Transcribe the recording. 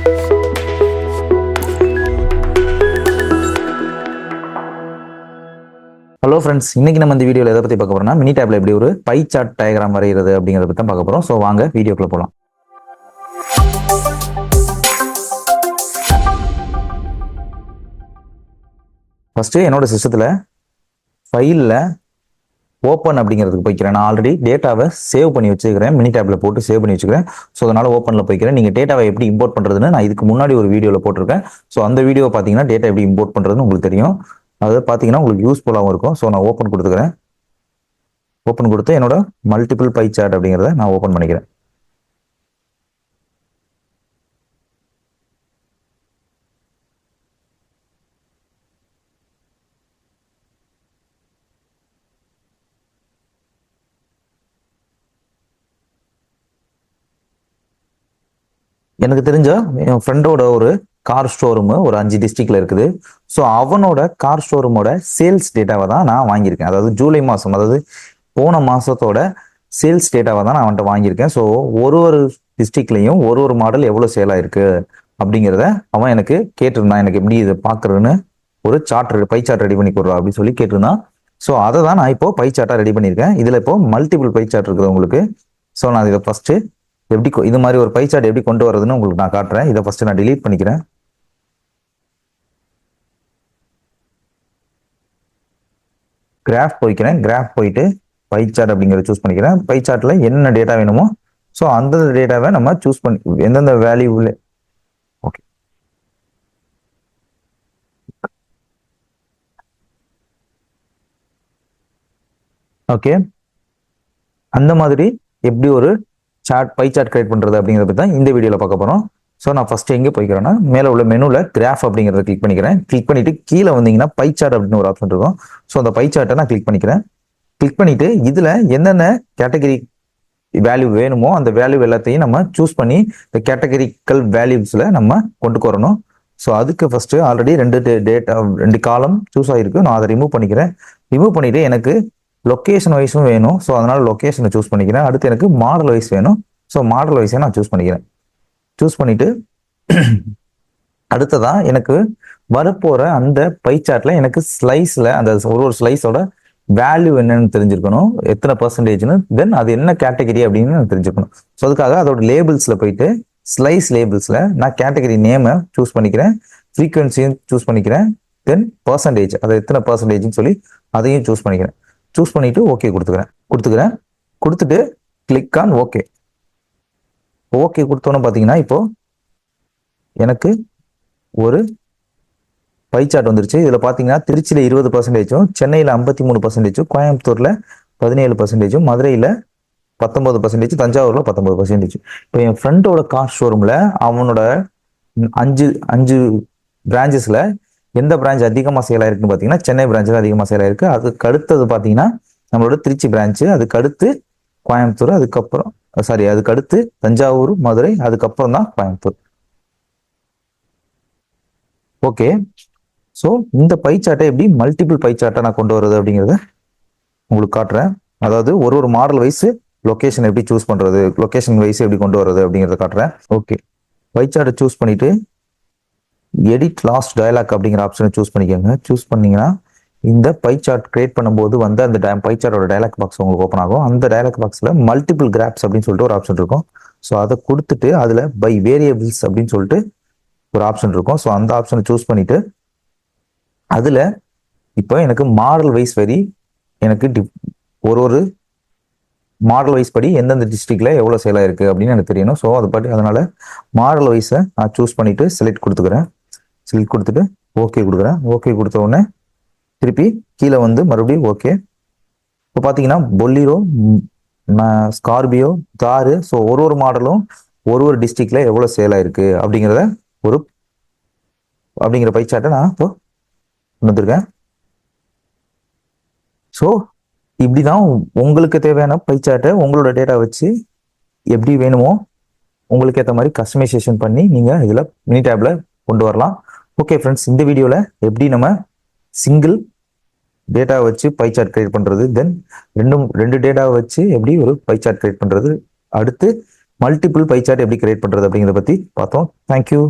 Hello friends, இன்னைக்கு நம்ம இந்த வீடியோவில் எதை பற்றி பார்க்க போறோம்னா மினி டேப்ல எப்படி ஒரு பை சார்ட் டயக்ராம் வரைகிறது அப்படிங்கிறத பற்றி தான் பார்க்க போகிறோம். ஸோ வாங்க வீடியோக்குள்ள போகலாம். ஃபர்ஸ்ட் என்னோட சிஸ்டத்தில் ஃபைலில் ஓப்பன் அப்படிங்கிறதுக்கு போய்க்கிறேன். நான் ஆல்ரெடி டேட்டாவை சேவ் பண்ணி வச்சுக்கிறேன், மினி டேப்ல போட்டு சேவ் பண்ணி வச்சுக்கிறேன். ஸோ அதனால ஓப்பனில் போய்க்கிறேன். நீங்கள் டேட்டாவை எப்படி இம்போர்ட் பண்ணுறதுன்னு நான் இதுக்கு முன்னாடி ஒரு வீடியோவில் போட்டிருக்கேன். ஸோ அந்த வீடியோ பார்த்தீங்கன்னா டேட்டா எப்படி இம்போர்ட் பண்ணுறதுன்னு உங்களுக்கு தெரியும். அது பார்த்தீங்கன்னா உங்களுக்கு யூஸ்ஃபுல்லாகவும் இருக்கும். ஸோ நான் ஓப்பன் கொடுத்துக்கிறேன். ஓப்பன் கொடுத்து என்னோட மல்டிபிள் பை சார்ட் அப்படிங்கிறத நான் ஓப்பன் பண்ணிக்கிறேன். எனக்கு தெரிஞ்ச என் ஃப்ரெண்டோட ஒரு கார் ஷோரூம் ஒரு 5 டிஸ்ட்ரிக்ட்ல இருக்குது. ஸோ அவனோட கார் ஷோரூமோட சேல்ஸ் டேட்டாவை தான் நான் வாங்கியிருக்கேன். அதாவது ஜூலை மாதம், அதாவது போன மாதத்தோட சேல்ஸ் டேட்டாவை தான் நான் அவன்கிட்ட வாங்கியிருக்கேன். ஸோ ஒரு டிஸ்ட்ரிக்ட்லையும் ஒரு மாடல் எவ்வளோ சேல் ஆயிருக்கு அப்படிங்கிறத அவன் எனக்கு கேட்டிருந்தான். எனக்கு எப்படி இதை பார்க்குறதுன்னு ஒரு சார்ட் பை சார்ட் ரெடி பண்ணி கொடுறா அப்படின்னு சொல்லி கேட்டிருந்தான். ஸோ அதை தான் நான் இப்போ பை சார்ட்டாக ரெடி பண்ணியிருக்கேன். இதில் இப்போ மல்டிபிள் பை சார்ட் இருக்குது உங்களுக்கு. ஸோ நான் இதை ஃபர்ஸ்ட் எப்படி இது மாதிரி ஒரு பை சார்ட் எப்படி கொண்டு வரதுன்னு உங்களுக்கு நான் காட்டுறேன். இதை ஃபர்ஸ்ட் நான் டிலீட் பண்ணிக்கிறேன். கிராஃப் போய்க்கிறேன். கிராஃப் போயிட்டு பை சார்ட் அப்படிங்கிறத சூஸ் பண்ணிக்கிறேன். பை சார்ட்ல என்ன டேட்டா வேணுமோ ஸோ அந்த டேட்டாவை நம்ம சூஸ் பண்ணி எந்தெந்த வேல்யூவில் ஓகே ஓகே அந்த மாதிரி எப்படி ஒரு சார்ட் பை சார்ட் கிரியேட் பண்றது அப்படிங்கிறத பற்றி தான் இந்த வீடியோவில் பார்க்க போறோம். ஸோ நான் ஃபர்ஸ்ட் எங்கே போய்க்கிறேன்னா மேலே உள்ள மெனுவில் கிராஃப் அப்படிங்கிறத கிளிக் பண்ணிக்கிறேன். கிளிக் பண்ணிட்டு கீழே வந்தீங்கன்னா பை சார்ட் அப்படின்னு ஒரு ஆப்ஷன் இருக்கும். ஸோ அந்த பை சார்ட்டை நான் கிளிக் பண்ணிக்கிறேன். கிளிக் பண்ணிட்டு இதுல என்னென்ன கேட்டகரி வேல்யூ வேணுமோ அந்த வேல்யூ எல்லாத்தையும் நம்ம சூஸ் பண்ணி இந்த கேட்டகரிக்கல் வேல்யூஸ்ல நம்ம கொண்டு வரணும். ஸோ அதுக்கு ஃபர்ஸ்ட் ஆல்ரெடி ரெண்டு காலம் சூஸ் ஆகிருக்கு. நான் அதை ரிமூவ் பண்ணிக்கிறேன். ரிமூவ் பண்ணிட்டு எனக்கு லொக்கேஷன் வைஸும் வேணும். ஸோ அதனால லொக்கேஷனை சூஸ் பண்ணிக்கிறேன். அடுத்து எனக்கு மாடல் வைஸ் வேணும். ஸோ மாடல் வைஸை நான் சூஸ் பண்ணிக்கிறேன். சூஸ் பண்ணிட்டு அடுத்ததா எனக்கு வரப்போற அந்த பை சார்ட்ல எனக்கு ஸ்லைஸ்ல அந்த ஒரு ஸ்லைஸோட வேல்யூ என்னன்னு தெரிஞ்சிருக்கணும், எத்தனை பர்சன்டேஜ்னு, தென் அது என்ன கேட்டகரி அப்படின்னு தெரிஞ்சுக்கணும். ஸோ அதுக்காக அதோட லேபிள்ஸ்ல போயிட்டு ஸ்லைஸ் லேபிள்ஸ்ல நான் கேட்டகரி நேமை சூஸ் பண்ணிக்கிறேன், ஃப்ரீக்வன்சியும் சூஸ் பண்ணிக்கிறேன், தென் பர்சன்டேஜ் அதை எத்தனை பர்சன்டேஜ்னு சொல்லி அதையும் சூஸ் பண்ணிக்கிறேன். சூஸ் பண்ணிட்டு ஓகே கொடுத்துக்கிறேன். கொடுத்துட்டு கிளிக் ஆன் ஓகே. ஓகே கொடுத்தோன்னு பார்த்தீங்கன்னா இப்போ எனக்கு ஒரு பை சார்ட் வந்துருச்சு. இதில் பார்த்தீங்கன்னா திருச்சியில் 20%, சென்னையில் 53%, கோயம்புத்தூர்ல 17%, மதுரையில் 19%, தஞ்சாவூர்ல 19%. இப்போ என் ஃப்ரெண்டோட கார் ஷோரூம்ல அவனோட அஞ்சு பிரான்ச்சஸ்ல எந்த பிரான்ச் அதிகமாக சேல் ஆயிருக்குன்னு பார்த்தீங்கன்னா சென்னை பிரான்ச்சில் அதிகமாக சேல் ஆயிருக்கு. அதுக்கு அடுத்தது பார்த்தீங்கன்னா நம்மளோட திருச்சி பிரான்ச்சு, அதுக்கு அடுத்து கோயம்புத்தூர், அதுக்கு அடுத்து தஞ்சாவூர், மதுரை, அதுக்கப்புறம் தான் கோயம்புத்தூர். ஓகே, ஸோ இந்த பை சார்ட்டை எப்படி மல்டிபிள் பை சார்ட்டை நான் கொண்டு வரது அப்படிங்கிறத உங்களுக்கு காட்டுறேன். அதாவது ஒரு மாடல் வைஸ் லொக்கேஷன் எப்படி சூஸ் பண்றது, லொக்கேஷன் வைஸ் எப்படி கொண்டு வரது அப்படிங்கிறத காட்டுறேன். ஓகே, பை சார்ட்டை சூஸ் பண்ணிட்டு எடிட் லாஸ்ட் டயலாக் அப்படிங்கிற ஆப்ஷனை சூஸ் பண்ணிக்கோங்க. சூஸ் பண்ணீங்கன்னா இந்த பை சார்ட் கிரியேட் பண்ணும்போது வந்து அந்த பை சார்ட்டோட டயலாக் பாக்ஸ் உங்களுக்கு ஓப்பன் ஆகும். அந்த டயலாக் பாக்ஸ்ல மல்டிபிள் கிராப்ஸ் அப்படின்னு சொல்லிட்டு ஒரு ஆப்ஷன் இருக்கும். ஸோ அதை கொடுத்துட்டு அதுல பை வேரியபிள்ஸ் அப்படின்னு சொல்லிட்டு ஒரு ஆப்ஷன் இருக்கும். ஸோ அந்த ஆப்ஷனை சூஸ் பண்ணிட்டு அதுல இப்போ எனக்கு மாடல் வைஸ் வரி எனக்கு ஒரு மாடல் வைஸ் படி எந்தெந்த டிஸ்ட்ரிக்ட்ல எவ்வளவு சேல் ஆயிருக்கு அப்படின்னு எனக்கு தெரியணும். ஸோ அது படி அதனால மாடல் வைஸை நான் சூஸ் பண்ணிட்டு செலக்ட் கொடுத்துக்கிறேன். செலக்ட் கொடுத்துட்டு ஓகே கொடுக்குறேன். ஓகே கொடுத்த உடனே திருப்பி கீழே வந்து மறுபடியும் ஓகே. இப்போ பார்த்தீங்கன்னா பொலிரோ, ஸ்கார்பியோ, தாரு, ஸோ ஒரு மாடலும் ஒரு டிஸ்ட்ரிக்ட்ல எவ்வளவு சேல் ஆயிருக்கு அப்படிங்கிறத அப்படிங்கிற பை சார்ட்டை நான் இப்போ வந்திருக்கேன். ஸோ இப்படிதான் உங்களுக்கு தேவையான பை சார்ட்டை உங்களோட டேட்டா வச்சு எப்படி வேணுமோ உங்களுக்கு ஏற்ற மாதிரி கஸ்டமைசேஷன் பண்ணி நீங்க இதுல மினி டேப்ல கொண்டு வரலாம். ஓகே ஃப்ரெண்ட்ஸ், இந்த வீடியோல எப்படி நம்ம சிங்கிள் டேட்டா வச்சு பை சார்ட் கிரியேட் பண்றது, தென் ரெண்டு டேட்டாவை வச்சு எப்படி ஒரு பை சார்ட் கிரியேட் பண்றது, அடுத்து மல்டிபிள் பை சார்ட் எப்படி கிரியேட் பண்றது அப்படிங்கிறத பத்தி பார்த்தோம். தேங்க்யூ.